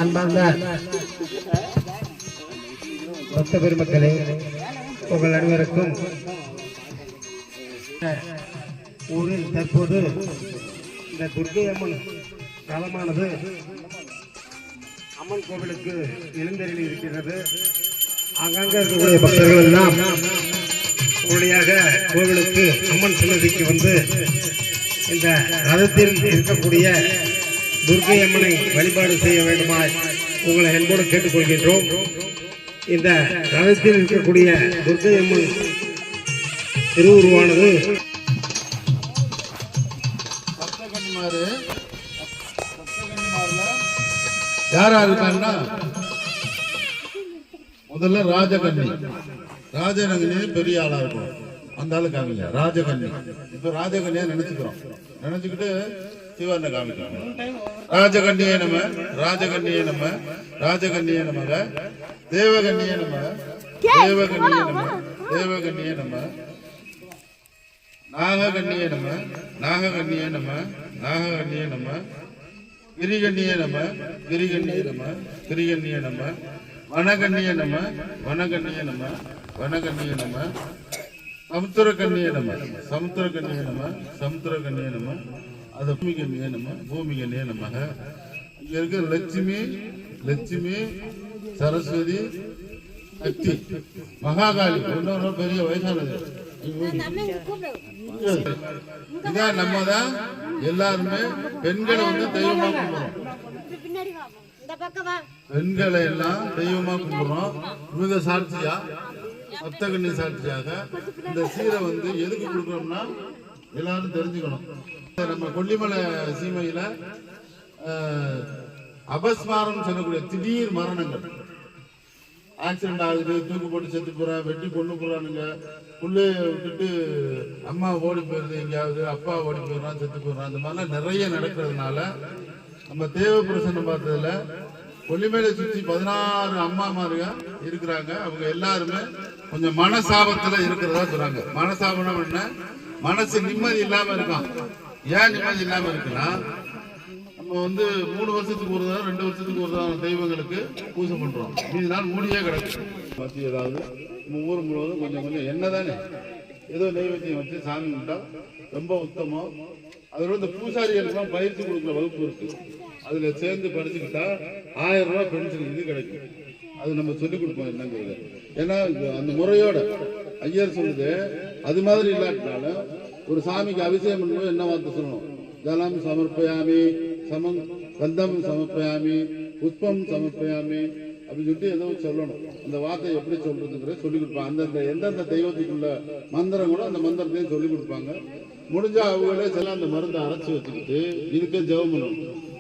அன்பார்ந்த பக்த பெருமக்களே, உங்கள் அனைவருக்கும் ஊரில் தற்போது இந்த துர்க்கை அம்மன் தலமானது அம்மன் கோவிலுக்கு எழுந்தருளி இருக்கிறது. அங்கங்க இருக்கக்கூடிய பக்தர்கள் எல்லாம் உடனடியாக கோவிலுக்கு அம்மன் சன்னதிக்கு வந்து இந்த ரதத்தில் இருக்கக்கூடிய துர்க்கை அம்மனை வழிபாடு செய்ய வேண்டுமாய் உங்களை அன்போடு கேட்டுக்கொள்கின்றோம். இந்த ரதத்தில் இருக்கக்கூடிய துர்க்கை அம்மன் திருவுருவானது யாரா இருக்காங்கன்னா, முதல்ல ராஜகன்னி. ராஜகன்னி பெரிய ஆளா இருக்கும், அந்த ஆளு காமிங்க. ராஜகன்னி இப்ப ராஜகன்னியா நினைச்சுக்கிறோம், நினைச்சுக்கிட்டு சிவனை காமிக்கிறாங்க. ராஜகன்னியே நம்ம, ராஜகன்னியே நம்ம, ராஜகன்னியே நமக, தேவகன்னியே நம்ம, தேவகன்னியே நம்ம, தேவகன்னியே நம்ம, நாககன்னியே நம்ம, நாககன்னியே நம்ம, நாககன்னியே நம்ம, கிரிகண்ணியே நம்ம, கிரிகண்ணியே நம்ம, கிரிகண்ணியே நம்ம, வனகண்ணியே நம்ம, வனகண்ணியே நம்ம, வனகண்ணியே நம்ம, சமுத்திரகண்ணியே நம்ம, சமுத்திரகண்ணியே நம்ம, சமுத்திரகண்ணியே நம்ம, அது பூமிகண்ணியே நம்ம, பூமிகண்ணியே நம்ம. இங்க இருக்க லட்சுமி, லட்சுமி, சரஸ்வதி, சக்தி, மகாகாளி, ஒன்னொரு பெரிய வயசானது. இதான் நம்ம தான் எல்லாருமே பெண்களை வந்து தெய்வமா கும்பிடுறோம், பெண்களை எல்லாம் தெய்வமா கும்பிடுறோம். இவங்க சாட்சியா, சப்தகன்னி சாட்சியாக இந்த சீரை வந்து எதுக்கு கொடுக்குறோம்னா எல்லாரும் தெரிஞ்சுக்கணும். நம்ம கொல்லிமலை சீமையில அபஸ்மாரம் சொல்லக்கூடிய திடீர் மரணங்கள், ஆக்சிடென்ட் ஆகுது, தூக்கு போட்டு செத்து போறான், வெட்டி கொண்டு போறானுங்க, புள்ளைய விட்டுட்டு அம்மா ஓடி போயிருது, எங்கேயாவது அப்பா ஓடி போயிடுறான், செத்து போயிடுறான், அந்த மாதிரிலாம் நிறைய நடக்கிறதுனால நம்ம தேவ பிரசன்னம் பார்த்ததுல கொல்லிமேலை சுற்றி 16 அம்மாமாருங்க இருக்கிறாங்க. அவங்க எல்லாருமே கொஞ்சம் மனசாபத்துல இருக்கிறதா சொல்றாங்க. மனசாபனம் என்ன? மனசு நிம்மதி இல்லாம இருக்கான். ஏன் நிம்மதி இல்லாம இருக்குன்னா, நம்ம வந்து 3 வருஷத்துக்கு ஒரு தடவை 2 வருஷத்துக்கு ஒரு தடவை தெய்வங்களுக்கு பூஜை பண்றோம். மீதி நாள் மூடியே கிடக்கு. மத்தி ஏதாவது ஊர் முழுவதும் கொஞ்சம் கொஞ்சம் என்னதானே ஏதோ நைவேத்தியம் வச்சு சாமி கும்பிட்டா ரொம்ப உத்தமம். அதோட இந்த பூசாரிகளுக்கெல்லாம் பயிற்சி கொடுக்குற வகுப்பு இருக்கு, அதுல சேர்ந்து படிச்சுக்கிட்டா 1000 ரூபாய் பென்ஷன் இது கிடைக்கும். அது நம்ம சொல்லிக் கொடுப்போம் என்னங்கிறது. ஏன்னா அந்த முறையோட ஐயர் சொல்லுது. அது மாதிரி இல்லாட்டினாலும் ஒரு சாமிக்கு அபிஷேகம் பண்ணும்போது என்ன வார்த்தை சொல்லணும்? ஜலம் சமர்ப்பயாமி, கந்தம் சமர்ப்பயாமி, புஷ்பம் சமர்ப்பயாமி அப்படின்னு சொல்லிட்டு ஏதோ சொல்லணும். அந்த வார்த்தை எப்படி சொல்றதுங்கிற சொல்லிக் கொடுப்பாங்க. அந்தந்த எந்தெந்த தெய்வத்துக்குள்ள மந்திரம் கூட அந்த மந்திரத்தையும் சொல்லிக் கொடுப்பாங்க. முடிஞ்சா அவங்களே சில அந்த மருந்தை அரைச்சி வச்சுக்கிட்டு இதுக்கே ஜெபம் பண்ணணும்.